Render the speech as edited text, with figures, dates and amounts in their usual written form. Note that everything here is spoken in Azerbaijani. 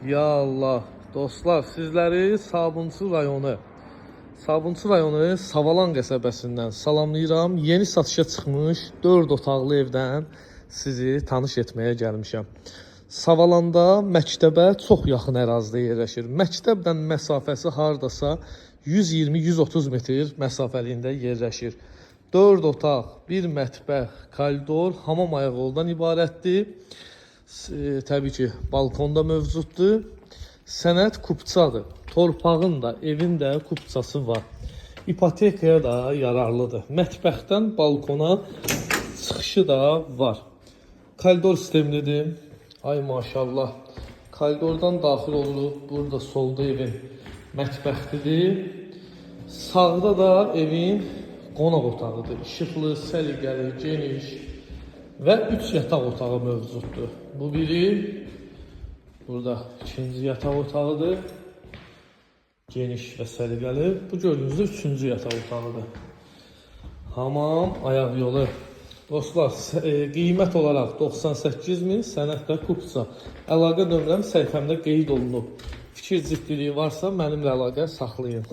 Ya Allah, dostlar, sizləri Sabunçu rayonu Savalan qəsəbəsindən salamlayıram. Yeni satışa çıxmış 4 otaqlı evdən sizi tanış etməyə gəlmişəm. Savalanda məktəbə çox yaxın ərazidə yerləşir. Məktəbdən məsafəsi hardasa 120-130 metr məsafəliyində yerləşir. 4 otaq, 1 mətbəx, koridor, hamam ayaqyoldan ibarətdir. Təbii ki, balkonda mövcuddur. Sənəd kupçadır. Torpağın da, evin də kupçası var. İpotekaya da yararlıdır. Mətbəxdən balkona çıxışı da var. Koridor sistemlidir. Ay maşallah. Koridordan daxil oluruq. Burada solda evin mətbəxlidir. Sağda da evin qonaq otağıdır. İşıqlı, səliqəli, geniş və 3 yataq otağı mövcuddur. Bu biri, burada ikinci yataq otağıdır. Geniş və səliqəli. Bu gördüyünüzdə 3-cü yataq otağıdır. Hamam, ayaq yolu. Dostlar, qiymət olaraq 98.000, sənəddə kupça. Əlaqə nömrəm səhifəmdə qeyd olunub. Fikir ciddiliyi varsa mənimlə əlaqə saxlayın.